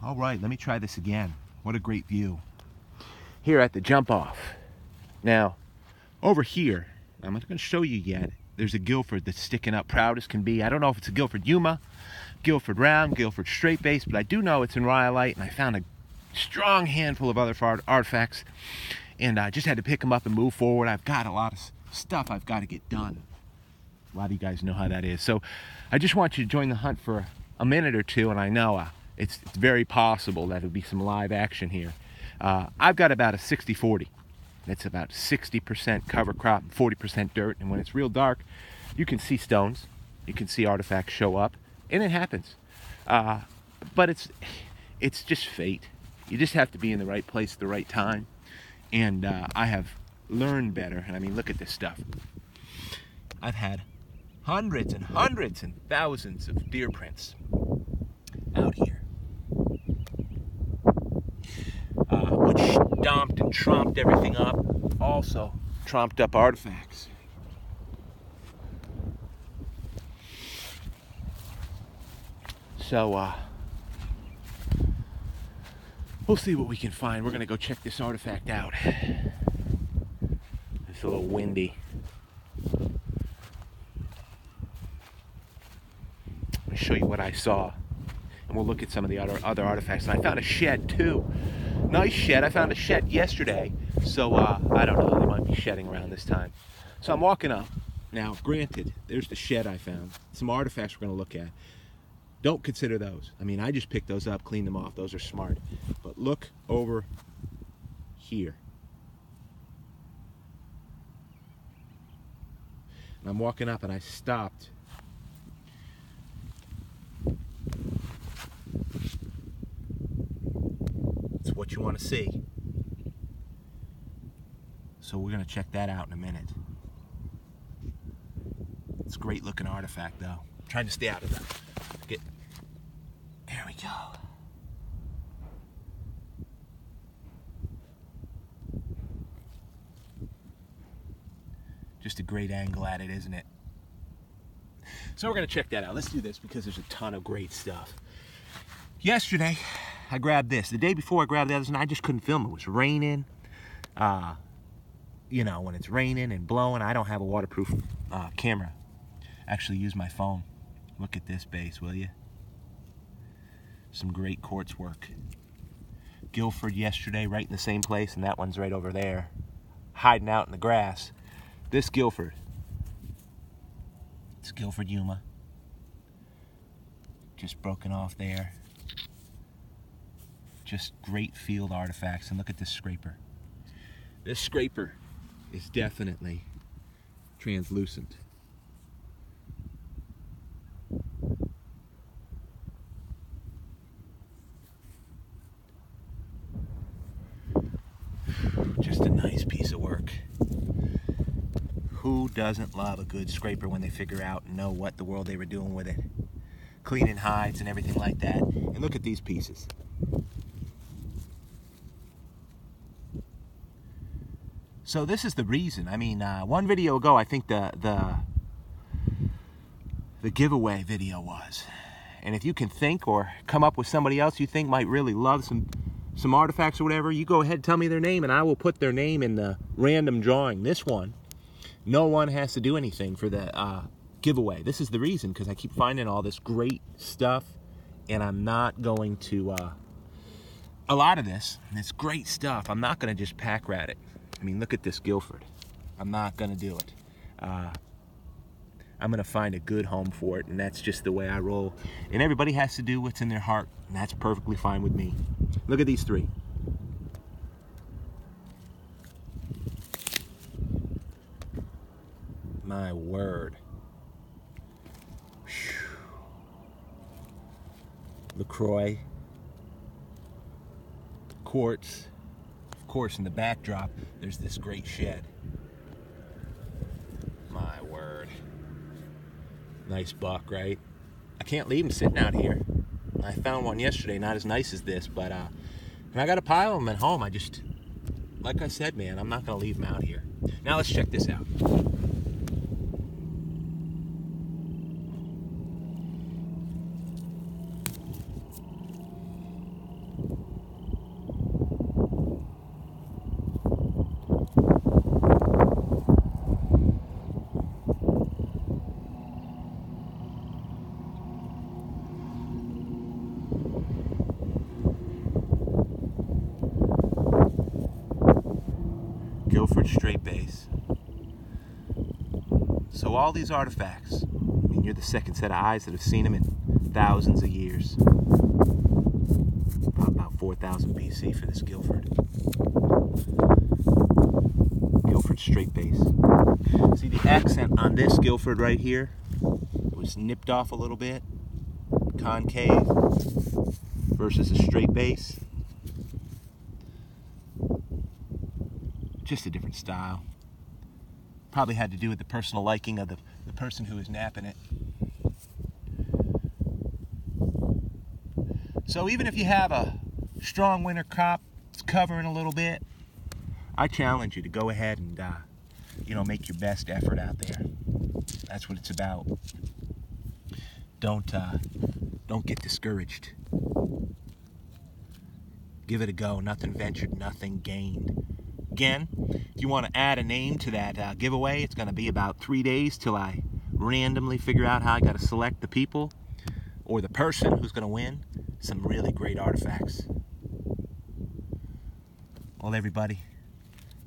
All right, let me try this again. What a great view. Here at the jump off. Now, over here, I'm not going to show you yet, there's a Guilford that's sticking up proud as can be. I don't know if it's a Guilford Yuma, Guilford Round, Guilford Straight Base, but I do know it's in rhyolite, and I found a strong handful of other artifacts, and I just had to pick them up and move forward. I've got a lot of stuff I've got to get done. A lot of you guys know how that is. So I just want you to join the hunt for a minute or two, and I know it's very possible that there'll be some live action here. I've got about a 60-40. It's about 60% cover crop, 40% dirt, and when it's real dark, you can see stones, you can see artifacts show up, and it happens. But it's just fate. You just have to be in the right place at the right time, and I have learned better. And I mean, look at this stuff. I've had hundreds and hundreds and thousands of deer prints out here, which stomped and tromped everything up, also tromped up artifacts. So we'll see what we can find. We're gonna go check this artifact out. It's a little windy. Let me show you what I saw, and we'll look at some of the other artifacts. And I found a shed too. Nice shed. I found a shed yesterday, so I don't know, they might be shedding around this time. So I'm walking up. Now, granted, there's the shed I found. Some artifacts we're going to look at. Don't consider those. I mean, I just picked those up, cleaned them off. Those are smart. But look over here. And I'm walking up and I stopped. It's what you want to see. So we're going to check that out in a minute. It's a great looking artifact though. I'm trying to stay out of that. There we go. Just a great angle at it, isn't it? So we're going to check that out. Let's do this because there's a ton of great stuff. Yesterday, I grabbed this. The day before I grabbed the others, and I just couldn't film. It was raining. You know, when it's raining and blowing, I don't have a waterproof camera. Actually use my phone. Look at this base, will you? Some great quartz work. Guilford yesterday, right in the same place, and that one's right over there, hiding out in the grass. This Guilford, it's Guilford Yuma. Just broken off there. Just great field artifacts, and look at this scraper. This scraper is definitely translucent. Just a nice piece of work. Who doesn't love a good scraper when they figure out and know what the world they were doing with it? Cleaning hides and everything like that. And look at these pieces. So this is the reason. I mean, one video ago, I think the giveaway video was. And if you can think or come up with somebody else you think might really love some artifacts or whatever, you go ahead and tell me their name and I will put their name in the random drawing. This one, no one has to do anything for the giveaway. This is the reason, because I keep finding all this great stuff and I'm not going to, a lot of this, and it's great stuff, I'm not going to just pack rat it. I mean, look at this Guilford. I'm not going to do it. I'm going to find a good home for it, and that's just the way I roll. And everybody has to do what's in their heart, and that's perfectly fine with me. Look at these three. My word. Whew. LaCroix. Quartz. Of course, in the backdrop, there's this great shed. My word. Nice buck, right? I can't leave him sitting out here. I found one yesterday, not as nice as this, but and I got a pile of them at home. I just, like I said, man, I'm not going to leave them out here. Now let's check this out. Guilford straight base. So all these artifacts, I mean, you're the second set of eyes that have seen them in thousands of years. About 4,000 BC for this Guilford. Guilford straight base. See the accent on this Guilford right here? It was nipped off a little bit. Concave versus a straight base. Just a different style. Probably had to do with the personal liking of the person who was napping it. So even if you have a strong winter crop, it's covering a little bit, I challenge you to go ahead and make your best effort out there. That's what it's about. Don't get discouraged. Give it a go. Nothing ventured, nothing gained. Again, if you want to add a name to that giveaway, it's going to be about 3 days till I randomly figure out how I got to select the people or the person who's going to win some really great artifacts. Well, everybody,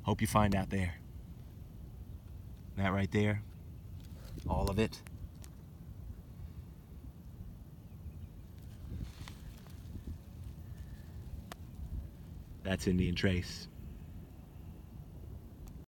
hope you find out there. That right there, all of it. That's Indian Trace.